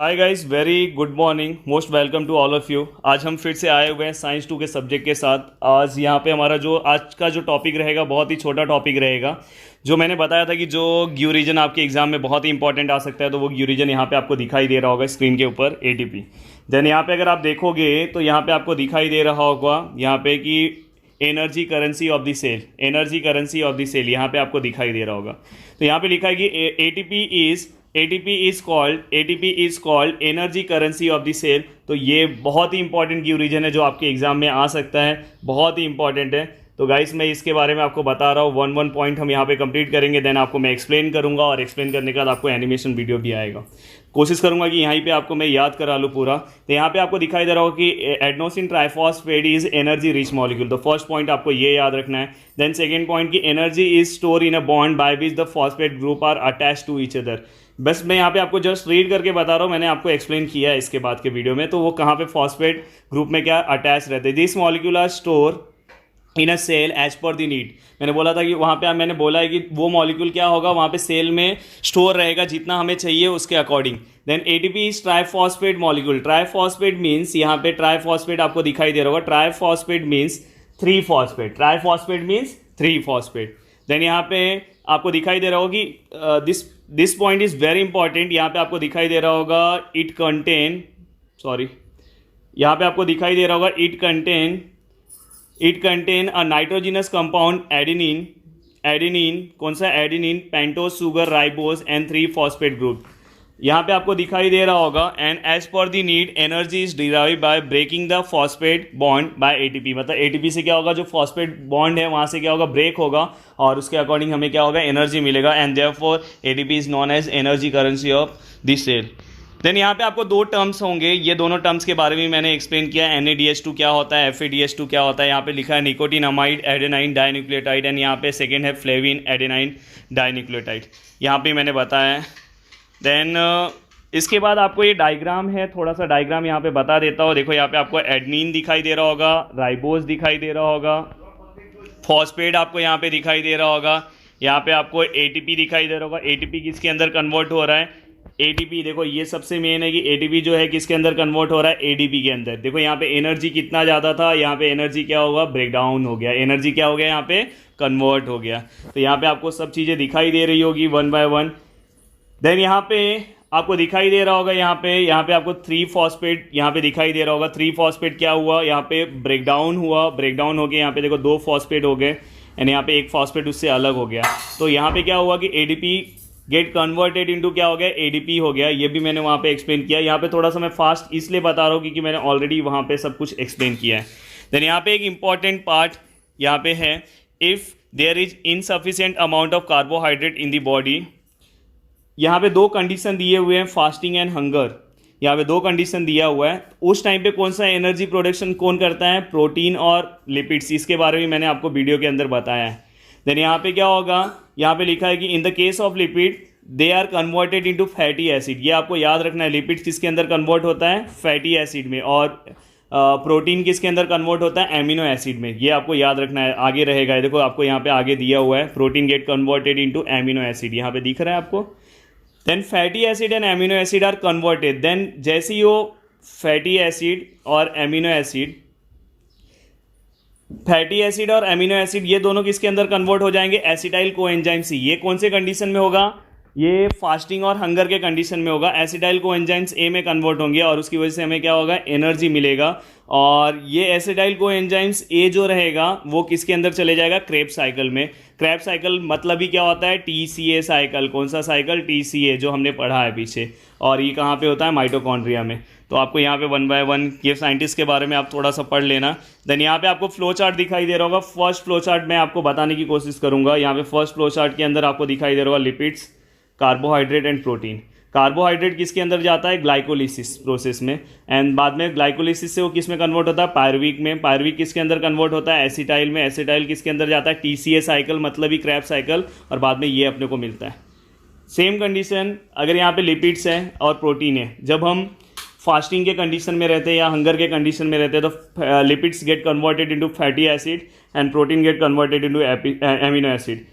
Hi guys, very good morning, most welcome to all of you. आज हम फिर से आए हुए हैं साइंस 2 के सब्जेक्ट के साथ। आज यहाँ पे हमारा जो आज का जो टॉपिक रहेगा बहुत ही छोटा टॉपिक रहेगा। जो मैंने बताया था कि जो ग्यू रीजन आपके एग्जाम में बहुत ही इंपॉर्टेंट आ सकता है, तो वो ग्यू रीजन यहाँ पे आपको दिखाई दे रहा होगा स्क्रीन के ऊपर, एटीपी। देन यहाँ पे अगर आप देखोगे तो यहाँ पे आपको दिखाई दे रहा होगा यहाँ पे कि energy currency of the cell, energy currency of the cell यहाँ पे आपको दिखाई दे रहा होगा। तो यहाँ पे लिखा है कि ATP is called energy currency of the cell. तो ये बहुत ही इंपॉर्टेंट क्यू रीजन है जो आपके एग्जाम में आ सकता है, बहुत ही इंपॉर्टेंट है। तो गाइस मैं इसके बारे में आपको बता रहा हूँ, वन पॉइंट हम यहाँ पे कंप्लीट करेंगे, देन आपको मैं एक्सप्लेन करूँगा और एक्सप्लेन करने के बाद आपको एनिमेशन वीडियो भी आएगा। कोशिश करूँगा कि यहीं पे आपको मैं याद करा लूँ पूरा। तो यहाँ पे आपको दिखाई दे रहा होगा कि adenosine triphosphate is energy rich molecule. तो फर्स्ट पॉइंट आपको ये याद रखना है। देन सेकेंड पॉइंट की energy is store in a bond by which the phosphate group are attach to each other. बस मैं यहाँ पे आपको जस्ट रीड करके बता रहा हूँ, मैंने आपको एक्सप्लेन किया है इसके बाद के वीडियो में। तो वो कहाँ पे फॉस्फेट ग्रुप में क्या अटैच रहते हैं। This molecule are store in a cell as per the need. मैंने बोला था कि वहाँ पे मैंने बोला है कि वो मॉलिक्यूल क्या होगा वहाँ पे सेल में स्टोर रहेगा जितना हमें चाहिए उसके according. Then ATP is triphosphate molecule. Triphosphate means यहाँ पे ट्राइफॉस्फेट आपको दिखाई दे रहा होगा। Triphosphate means 3 phosphate. Triphosphate means 3 phosphate. Then यहाँ पे आपको दिखाई दे रहा होगा कि this point is very important. यहाँ पे आपको दिखाई दे रहा होगा यहाँ पे आपको दिखाई दे रहा होगा it contain a nitrogenous compound adenine. Adenine कौन सा? Adenine, pentose sugar, ribose and 3 phosphate group. यहाँ पे आपको दिखाई दे रहा होगा। And as per the need energy is derive by breaking the phosphate bond by ATP. मतलब एटीपी से क्या होगा, जो फॉस्फेट बॉन्ड है वहाँ से क्या होगा, ब्रेक होगा और उसके अकॉर्डिंग हमें क्या होगा, एनर्जी मिलेगा। And therefore ATP is known as energy currency of the cell. Then यहाँ पे आपको 2 टर्म्स होंगे, ये दोनों टर्म्स के बारे में मैंने एक्सप्लेन किया। NADH2 क्या होता है, FADH2 क्या होता है। यहाँ पे लिखा है निकोटिनामाइड एडेनाइन डाइन्यूक्लियोटाइड, एंड यहाँ पे सेकेंड है फ्लेविन एडेनाइन डाइन्यूक्लियोटाइड, यहाँ पे मैंने बताया है। देन इसके बाद आपको ये डायग्राम है, थोड़ा सा डायग्राम यहाँ पे बता देता हूँ। देखो यहाँ पे आपको एडनिन दिखाई दे रहा होगा, राइबोज दिखाई दे रहा होगा, फॉस्फेट आपको यहाँ पे दिखाई दे रहा होगा, यहाँ पे आपको ATP दिखाई दे रहा होगा। ATP किसके अंदर कन्वर्ट हो रहा है, ATP। देखो ये सबसे मेन है कि ATP जो है किसके अंदर कन्वर्ट हो रहा है, ADP के अंदर। देखो यहाँ पे एनर्जी कितना ज़्यादा था, यहाँ पे एनर्जी क्या होगा, ब्रेक डाउन हो गया, एनर्जी क्या हो गया, यहाँ पे कन्वर्ट हो गया। तो यहाँ पे आपको सब चीज़ें दिखाई दे रही होगी 1 बाय 1। देन यहाँ पे आपको दिखाई दे रहा होगा, यहाँ पे आपको 3 फॉस्फेट यहाँ पे दिखाई दे रहा होगा। 3 फॉस्फेट क्या हुआ, यहाँ पे ब्रेक डाउन हुआ, ब्रेक डाउन हो गया। यहाँ पे देखो 2 फॉस्फेट हो गए एंड यहाँ पे 1 फॉस्फेट उससे अलग हो गया। तो यहाँ पे क्या हुआ कि ADP गेट कन्वर्टेड इनटू क्या हो गया, ADP हो गया। ये भी मैंने वहाँ पे एक्सप्लेन किया। यहाँ पे थोड़ा सा मैं फास्ट इसलिए बता रहा हूँ क्योंकि मैंने ऑलरेडी वहाँ पे सब कुछ एक्सप्लेन किया है। देन यहाँ पे एक इंपॉर्टेंट पार्ट यहाँ पे है, if there is insufficient amount of carbohydrate in the body. यहाँ पे 2 कंडीशन दिए हुए हैं, फास्टिंग एंड हंगर। यहाँ पे 2 कंडीशन दिया हुआ है। उस टाइम पे कौन सा एनर्जी प्रोडक्शन कौन करता है, प्रोटीन और लिपिड्स। इसके बारे में मैंने आपको वीडियो के अंदर बताया है। देन यहाँ पे क्या होगा, यहाँ पे लिखा है कि in the case of lipid they are converted into fatty acid. ये आपको याद रखना है, लिपिड किसके अंदर कन्वर्ट होता है, फैटी एसिड में, और प्रोटीन किसके अंदर कन्वर्ट होता है, एमिनो एसिड में। ये आपको याद रखना है, आगे रहेगा। देखो आपको यहाँ पे आगे दिया हुआ है, protein get converted into amino acid, यहाँ पे दिख रहा है आपको। Then fatty acid and amino acid are converted. Then जैसे ही वो फैटी एसिड और एमिनो एसिड, फैटी एसिड और एमिनो एसिड ये दोनों किसके अंदर कन्वर्ट हो जाएंगे, एसिटाइल कोएंजाइम सी। ये कौन से कंडीशन में होगा, ये फास्टिंग और हंगर के कंडीशन में होगा। एसिटाइल कोएंजाइम्स A में कन्वर्ट होंगे और उसकी वजह से हमें क्या होगा, एनर्जी मिलेगा। और ये एसिटाइल कोएंजाइम्स A जो रहेगा वो किसके अंदर चले जाएगा, क्रेब्स साइकिल में। क्रेब्स साइकिल मतलब ही क्या होता है, TCA साइकिल। कौन सा साइकिल, TCA, जो हमने पढ़ा है पीछे। और ये कहाँ पे होता है, माइटोकॉन्ड्रिया में। तो आपको यहाँ पे 1 बाय 1 ये साइंटिस्ट के बारे में आप थोड़ा सा पढ़ लेना। देन यहाँ पे आपको फ्लो चार्ट दिखाई दे रहा होगा। फर्स्ट फ्लो चार्ट मैं आपको बताने की कोशिश करूँगा। यहाँ पे फर्स्ट फ्लो चार्ट के अंदर आपको दिखाई दे रहा होगा lipids, carbohydrate and protein. Carbohydrate किसके अंदर जाता है, ग्लाइकोलिसिस प्रोसेस में, एंड बाद में ग्लाइकोलिसिस से वो किस में कन्वर्ट होता है, पायरुविक में। पायरुविक किसके अंदर कन्वर्ट होता है, एसिटाइल में। एसिटाइल किसके अंदर जाता है, TCA साइकिल, मतलब ही क्रैब साइकिल, और बाद में ये अपने को मिलता है। सेम कंडीशन अगर यहाँ पे लिपिड्स है और प्रोटीन है, जब हम फास्टिंग के कंडीशन में रहते हैं या हंगर के कंडीशन में रहते हैं तो lipids get converted into fatty acid and protein get converted into amino acid.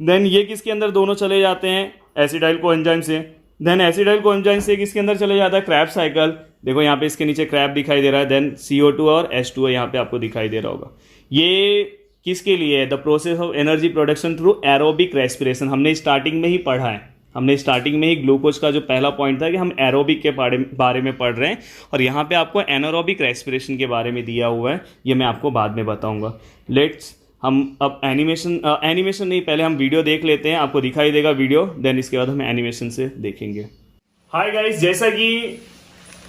Then ये किसके अंदर दोनों चले जाते हैं, एसिटाइल कोएंजाइम से। देन एसिडाइल कोएंजाइम से किसके अंदर चले जाता है, क्रैब साइकिल। देखो यहाँ पे इसके नीचे क्रैब दिखाई दे रहा है, देन CO2 और H2O यहाँ पे आपको दिखाई दे रहा होगा। ये किसके लिए है, the process of energy production through aerobic respiration. हमने स्टार्टिंग में ही पढ़ा है, हमने स्टार्टिंग में ही ग्लूकोज का जो पहला पॉइंट था कि हम एरोबिक के बारे में पढ़ रहे हैं, और यहाँ पे आपको एनारोबिक रेस्पिरेशन के बारे में दिया हुआ है, ये मैं आपको बाद में बताऊंगा। लेट्स हम अब एनिमेशन नहीं, पहले हम वीडियो देख लेते हैं, आपको दिखाई देगा वीडियो, देन इसके बाद हम एनिमेशन से देखेंगे। हाय गाइस, जैसा कि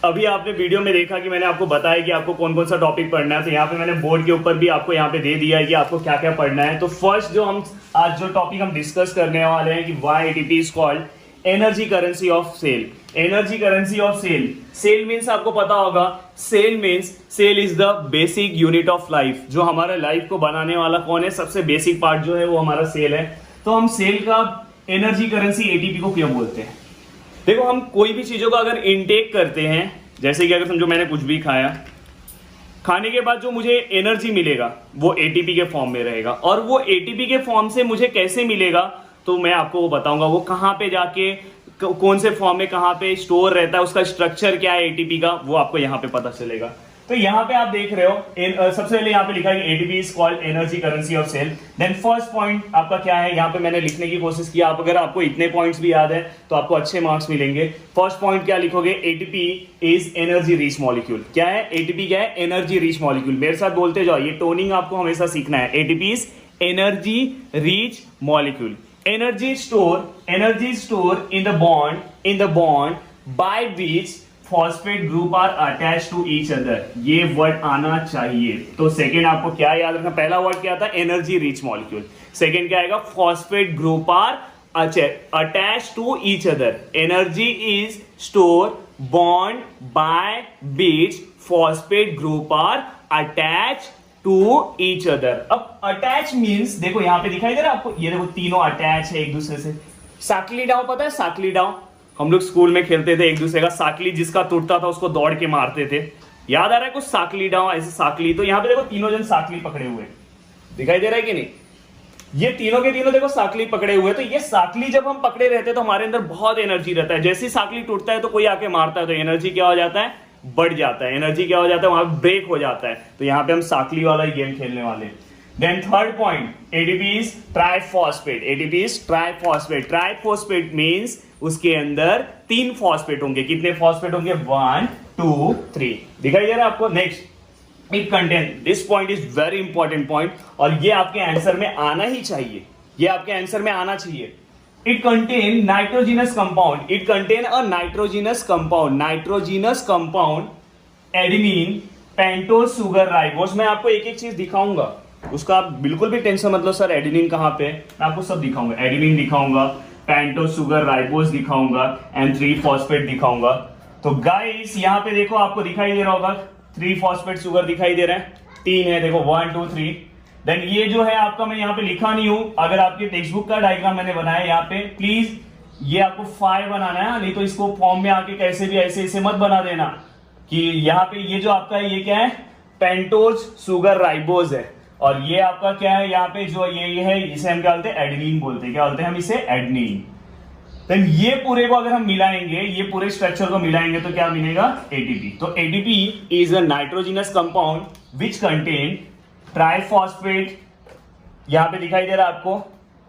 अभी आपने वीडियो में देखा कि मैंने आपको बताया कि आपको कौन कौन सा टॉपिक पढ़ना है, तो यहाँ पे मैंने बोर्ड के ऊपर भी आपको यहाँ पे दे दिया है कि आपको क्या क्या पढ़ना है। तो फर्स्ट जो हम आज जो टॉपिक हम डिस्कस करने वाले हैं कि why ATP is called energy currency of cell. Energy currency of cell, cell means आपको पता होगा, cell means cell is the basic unit of life. जो हमारे लाइफ को बनाने वाला कौन है, सबसे बेसिक पार्ट जो है वो हमारा सेल है। तो हम सेल का एनर्जी करेंसी एटीपी को क्यों बोलते हैं? देखो, हम कोई भी चीजों का अगर इनटेक करते हैं, जैसे कि अगर समझो मैंने कुछ भी खाया, खाने के बाद जो मुझे एनर्जी मिलेगा वो एटीपी के फॉर्म में रहेगा, और वो एटीपी के फॉर्म से मुझे कैसे मिलेगा तो मैं आपको वो बताऊंगा। वो कहां पे जाके कौन से फॉर्म में कहां पे स्टोर रहता है, उसका स्ट्रक्चर क्या है एटीपी का, वो आपको यहां पे पता चलेगा। तो यहां पे आप देख रहे हो, सबसे पहले यहां पे लिखा है ATP is called energy currency of cell. Then first point आपका क्या है, यहां पे मैंने लिखने की कोशिश की, आप अगर आपको इतने पॉइंट्स भी याद है तो आपको अच्छे मार्क्स मिलेंगे। फर्स्ट पॉइंट क्या लिखोगे, ATP is energy rich molecule. क्या है एटीपी, क्या है एनर्जी रिच मॉलिक्यूल। मेरे साथ बोलते जाओ, ये टोनिंग आपको हमेशा सीखना है। ATP is energy rich molecule. Energy store in the bond by which phosphate group are attach to each other. ये वर्ड आना चाहिए। तो सेकेंड आपको क्या याद रखना, पहला वर्ड क्या था, एनर्जी रिच मॉलिक्यूल। सेकेंड क्या आएगा, phosphate group are attach to each other. Energy is store bond by which phosphate group are attach to each other. अब अटैच मीन्स देखो यहां पे दिखाई दे रहा है आपको, ये देखो तीनों अटैच है एक दूसरे से। साकली डाउ पता है, साकली डाउ हम लोग स्कूल में खेलते थे, एक दूसरे का साकली जिसका टूटता था उसको दौड़ के मारते थे। याद आ रहा है कुछ, साकली डाउ ऐसे साकली। तो यहां पे देखो तीनों जन साकली पकड़े हुए, दिखाई दे रहा है कि नहीं, ये तीनों के तीनों देखो साकली पकड़े हुए। तो ये साकली जब हम पकड़े रहते हैं तो हमारे अंदर बहुत एनर्जी रहता है। जैसे ही साकली टूटता है तो कोई आके मारता है तो एनर्जी क्या हो जाता है, बढ़ जाता है। एनर्जी क्या हो जाता है, वहां ब्रेक हो जाता है। तो यहां पे हम साकली वाला गेम खेलने वाले। Then third point, ATP is triphosphate. ATP is triphosphate. Triphosphate means उसके अंदर 3 फॉस्फेट होंगे। कितने फॉस्फेट होंगे, 1 2 3, दिखाई दे रहा है आपको। Next, it contain, this point is very important point, और ये आपके आंसर में आना ही चाहिए, ये आपके आंसर में आना चाहिए। It contain nitrogenous compound. It contain a nitrogenous compound, adenine, pentose, sugar, ribose. मैं आपको एक एक चीज दिखाऊंगा, उसका आप बिल्कुल भी टेंशन मत लो सर एडेनिन कहाँ पे, मैं आपको सब दिखाऊंगा। एडेनिन दिखाऊंगा, पेंटोज सुगर राइबोस दिखाऊंगा, एंड 3 फॉस्फेट दिखाऊंगा। तो गाइस यहाँ पे देखो आपको दिखाई दे रहा होगा 3 फॉस्फेट सुगर दिखाई दे रहा है, 3 है देखो 1 2 3। देन ये जो है आपका, मैं यहाँ पे लिखा नहीं हूं, अगर आपके टेक्स्ट बुक का डायग्राम मैंने बनाया यहाँ पे, प्लीज ये आपको 5 बनाना है, नहीं तो इसको फॉर्म में आके कैसे भी ऐसे मत बना देना कि यहाँ पे ये जो आपका ये क्या है, पेंटोज सुगर राइबोज है, और ये आपका क्या है यहाँ पे जो ये है, इसे हम क्या बोलते हैं, एडेनिन बोलते हैं। क्या बोलते हैं हम इसे, एडेनिन। देन ये पूरे को अगर हम मिलाएंगे, ये पूरे स्ट्रक्चर को मिलाएंगे तो क्या मिलेगा, एटीपी। तो ATP is a nitrogenous compound which contain triphosphate, यहां पे दिखाई दे रहा है आपको,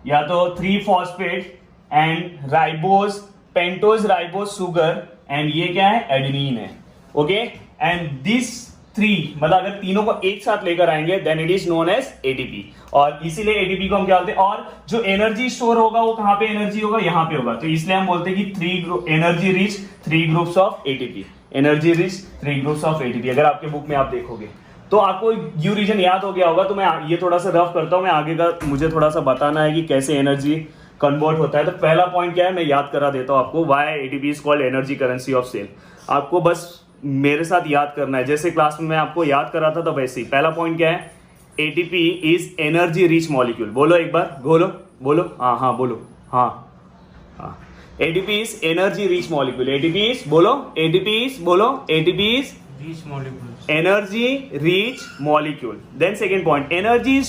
या तो 3 phosphate and ribose, pentose ribose sugar, and ये क्या है, एडेनिन है। ओके, एंड दिस 3 मतलब अगर तीनों को एक साथ लेकर आएंगे then it is known as ATP, और इसीलिए एटीपी को हम क्या बोलते हैं। और जो एनर्जी स्टोर होगा वो कहां पे एनर्जी होगा, यहां पे होगा, तो इसलिए हम बोलते हैं कि 3 group energy rich 3 groups of ATP. Energy rich 3 groups of ATP अगर आपके बुक में आप देखोगे तो आपको यू रीजन याद हो गया होगा। तो मैं ये थोड़ा सा रफ करता हूं, मैं आगे का मुझे थोड़ा सा बताना है कि कैसे एनर्जी कन्वर्ट होता है। तो पहला पॉइंट क्या है, मैं याद करा देता हूं आपको, why ATP is called energy currency of cell. आपको बस मेरे साथ याद करना है, जैसे क्लास में मैं आपको याद करा था तो वैसे ही। पहला पॉइंट क्या है, ATP is energy rich molecule. बोलो एक बार, बोलो हाँ बोलो, हाँ ATP is energy rich molecule. ATP is बोलो, ATP is Rich molecules. energy rich molecule. Then second point, energy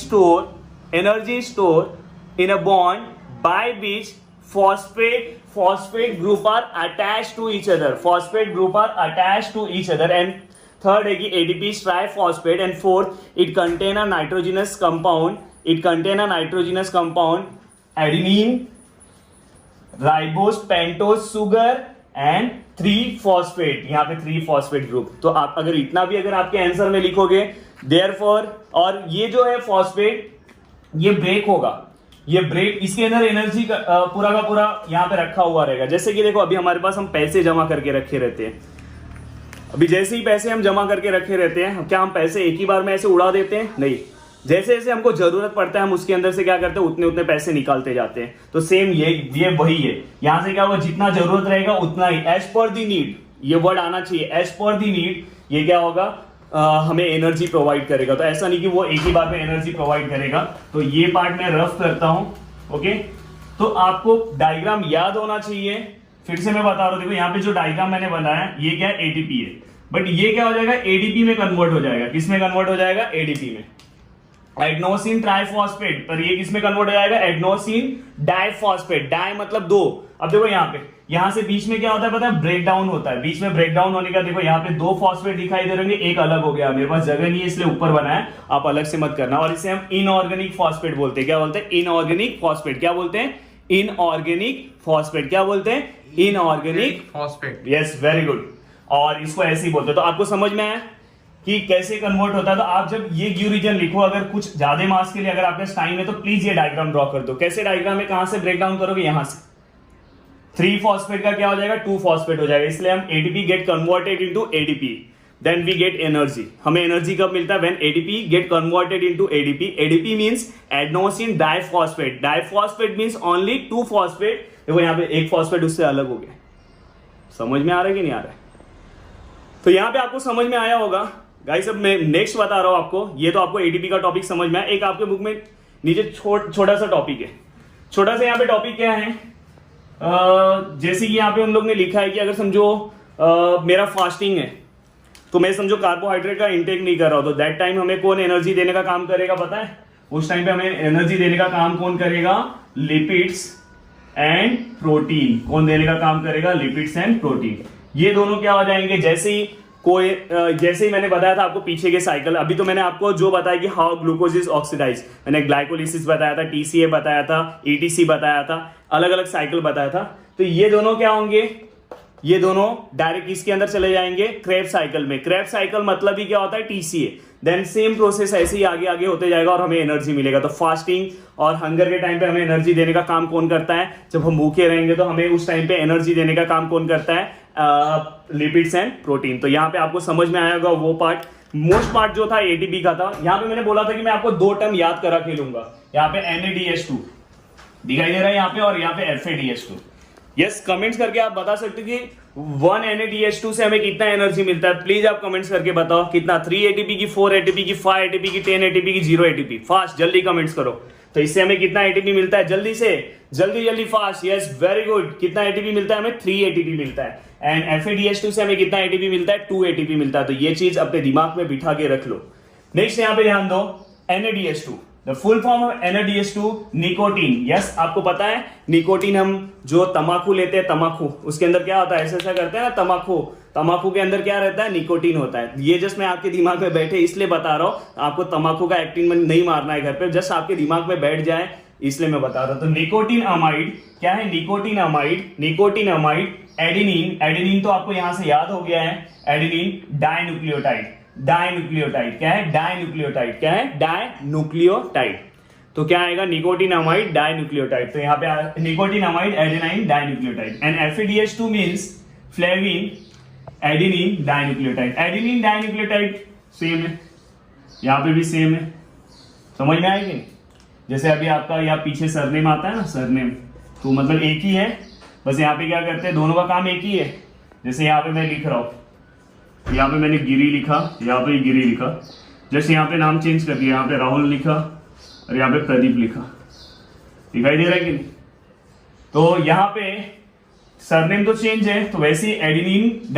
store in a bond by which phosphate group are attached to each other. Phosphate group are attached to each other. And third है कि ADP is triphosphate. And fourth, it contain a nitrogenous compound. It contain a nitrogenous compound adenine, ribose, pentose sugar and 3-phosphate. यहाँ पे 3-phosphate group. तो आप अगर इतना भी अगर आपके आंसर में लिखोगे therefore, और ये जो है फॉस्फेट ये ब्रेक होगा, ये ब्रेक इसके अंदर एनर्जी पूरा का पूरा यहाँ पे रखा हुआ रहेगा. जैसे कि देखो अभी हमारे पास हम पैसे जमा करके रखे रहते हैं. अभी जैसे ही पैसे हम जमा करके रखे रहते हैं, क्या हम पैसे एक ही बार में ऐसे उड़ा देते हैं? नहीं. जैसे जैसे हमको जरूरत पड़ता है हम उसके अंदर से क्या करते हैं, उतने उतने पैसे निकालते जाते हैं. तो सेम ये वही है. यहां से क्या होगा, जितना जरूरत रहेगा उतना ही, एज पर दी नीड, ये वर्ड आना चाहिए, एज पर दी नीड. ये क्या होगा, हमें एनर्जी प्रोवाइड करेगा. तो ऐसा नहीं कि वो एक ही बार में एनर्जी प्रोवाइड करेगा. तो ये पार्ट मैं रफ करता हूं. ओके, तो आपको डायग्राम याद होना चाहिए. फिर से मैं बता रहा हूं, देखो यहाँ पे जो डायग्राम मैंने बनाया ये क्या है, एटीपी है. बट ये क्या हो जाएगा, एडीपी में कन्वर्ट हो जाएगा. किस में कन्वर्ट हो जाएगा, एडीपी में. एडेनोसिन ट्राइफॉस्फेट, पर ये किस में कन्वर्ट हो जाएगा, एडेनोसिन डाइफॉस्फेट. डाई मतलब दो. अब देखो यहाँ पे, यहां से बीच में क्या होता है पता है, ब्रेकडाउन होता है. बीच में ब्रेकडाउन होने का देखो यहाँ पे 2 फॉस्फेट दिखाई दे रहे होंगे, एक अलग हो गया. मेरे पास जगह नहीं है इसलिए ऊपर बना है, आप अलग से मत करना. और इसे हम इनऑर्गेनिक फॉस्फेट बोलते हैं. क्या बोलते हैं, इनऑर्गेनिक फॉस्फेट. क्या बोलते हैं, इनऑर्गेनिक फॉस्फेट. क्या बोलते हैं, inorganic phosphate. Yes, very good. और इसको ऐसे ही बोलते हैं. तो आपको समझ में आया कि कैसे कन्वर्ट होता है. तो आप जब ये ग्यू रीजन लिखो, अगर कुछ ज्यादा मार्क्स के लिए अगर आपके टाइम है तो प्लीज ये डायग्राम ड्रॉ कर दो. कैसे डायग्राम में, कहां से ब्रेक डाउन करोगे, यहां से 3-phosphate का क्या हो जाएगा, 2-phosphate हो जाएगा. इसलिए हम ATP get converted into ADP, then we get energy. हमें एनर्जी कब मिलता है, when ADP get converted into ADP. ADP means adenosine diphosphate. Diphosphate means only 2-phosphate. देखो यहाँ पे एक फॉस्फेट उससे अलग हो गया. समझ में आ रहा है कि नहीं आ रहा है? तो यहाँ पे आपको समझ में आया होगा गाइस. अब मैं नेक्स्ट बता रहा हूं आपको. ये तो आपको ATP का टॉपिक समझ में आया. एक आपके बुक में नीचे छोटा सा टॉपिक है. छोटा सा यहाँ पे टॉपिक क्या है, जैसे कि यहाँ पे उन लोग ने लिखा है कि अगर समझो मेरा फास्टिंग है, तो मैं समझो कार्बोहाइड्रेट का इंटेक नहीं कर रहा हूं, तो दैट टाइम हमें कौन एनर्जी देने का काम करेगा पता है? उस टाइम पे हमें एनर्जी देने का काम कौन करेगा, लिपिड्स एंड प्रोटीन. कौन देने का काम करेगा, लिपिड्स एंड प्रोटीन. ये दोनों क्या हो जाएंगे, जैसे ही मैंने बताया था आपको पीछे के साइकिल. अभी तो मैंने आपको जो बताया कि हाउ ग्लूकोज इज ऑक्सीडाइज, मैंने ग्लाइकोलिसिस बताया था, TCA बताया था, ETC बताया था, अलग अलग साइकिल बताया था. तो ये दोनों क्या होंगे, ये दोनों डायरेक्ट इसके अंदर चले जाएंगे, क्रेब्स साइकिल में. क्रेब्स साइकिल मतलब ही क्या होता है, TCA. देन सेम प्रोसेस ऐसे ही आगे आगे होते जाएगा और हमें एनर्जी मिलेगा. तो फास्टिंग और हंगर के टाइम पे हमें एनर्जी देने का काम कौन करता है, जब हम भूखे रहेंगे तो हमें उस टाइम पे एनर्जी देने का काम कौन करता है, लिपिड्स एंड प्रोटीन. तो यहाँ पे आपको समझ में आया होगा वो पार्ट. मोस्ट पार्ट जो था ATP का था. यहाँ पे मैंने बोला था कि मैं आपको 2 टर्म याद करा खेलूंगा. यहाँ पे NADH2 दिखाई दे रहा है यहाँ पे, और यहाँ पे FADH2. यस, कमेंट्स करके आप बता सकते कि 1 NADH2 से हमें कितना एनर्जी मिलता है. प्लीज आप कमेंट्स करके बताओ कितना, 3 ATP की, 4 ATP की, 5 ATP की, 10 ATP की, 0 ATP. फास्ट जल्दी कमेंट्स करो. तो इससे हमें कितना ATP मिलता है, जल्दी से, जल्दी फास्ट. Yes, very good. कितना ATP मिलता है हमें, 3 ATP मिलता है. एंड FADH2 से हमें कितना ATP मिलता है, 2 ATP मिलता है. तो ये चीज अपने दिमाग में बिठा के रख लो. नेक्स्ट यहाँ पे ध्यान दो, NADH2. The full form of NADH2, nicotine. Yes, आपको पता है निकोटीन हम जो तंबाकू लेते हैं, तंबाकू उसके अंदर क्या होता है, ऐसा करते हैं ना, तंबाकू के अंदर क्या रहता है, निकोटीन होता है. ये जस्ट मैं आपके दिमाग में बैठे इसलिए बता रहा हूं, आपको तंबाकू का एक्टिंग में नहीं मारना है घर पे, जस्ट आपके दिमाग में बैठ जाए इसलिए मैं बता रहा हूं. तो निकोटीन अमाइड क्या है, निकोटीन अमाइड एडेनिन तो आपको यहां से याद हो गया है. एडेनिन डाइन्यूक्लियोटाइड क्या है, डाइन्यूक्लियोटाइड. तो क्या आएगा, निकोटीन अमाइड डाइन्यूक्लियोटाइड. तो यहाँ पे nicotine amide adenine dinucleotide. And FADH2 means flavin adenine dinucleotide. Adenine dinucleotide same है, यहाँ पे भी सेम है. समझ में आएगी? जैसे अभी आपका यहाँ पीछे सरनेम आता है ना, सरनेम तो मतलब एक ही है, बस यहाँ पे क्या करते हैं, दोनों का काम एक ही है. जैसे यहाँ पे मैं लिख रहा हूँ, यहाँ पे मैंने गिरी लिखा, यहाँ पे गिरी लिखा, जैसे यहाँ पे नाम चेंज कर दिया, यहाँ पे राहुल लिखा और यहाँ पे प्रदीप लिखा. दिखाई दे रहा है कि नहीं? तो यहाँ पे सरनेम तो चेंज है, तो वैसे ही एडेनिन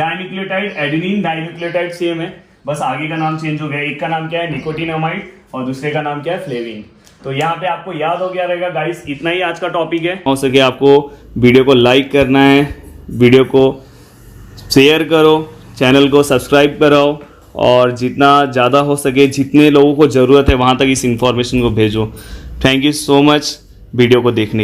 डाइन्यूक्लियोटाइड सेम है, बस आगे का नाम चेंज हो गया. एक का नाम क्या है, निकोटीन अमाइड, और दूसरे का नाम क्या है, फ्लेविन. तो यहाँ पे आपको याद हो गया रहेगा गाइस, इतना ही आज का टॉपिक है। हो सके आपको वीडियो को लाइक करना है, वीडियो को शेयर करो, चैनल को सब्सक्राइब कराओ, और जितना ज़्यादा हो सके जितने लोगों को ज़रूरत है वहाँ तक इस इंफॉर्मेशन को भेजो। Thank you so much video को देखने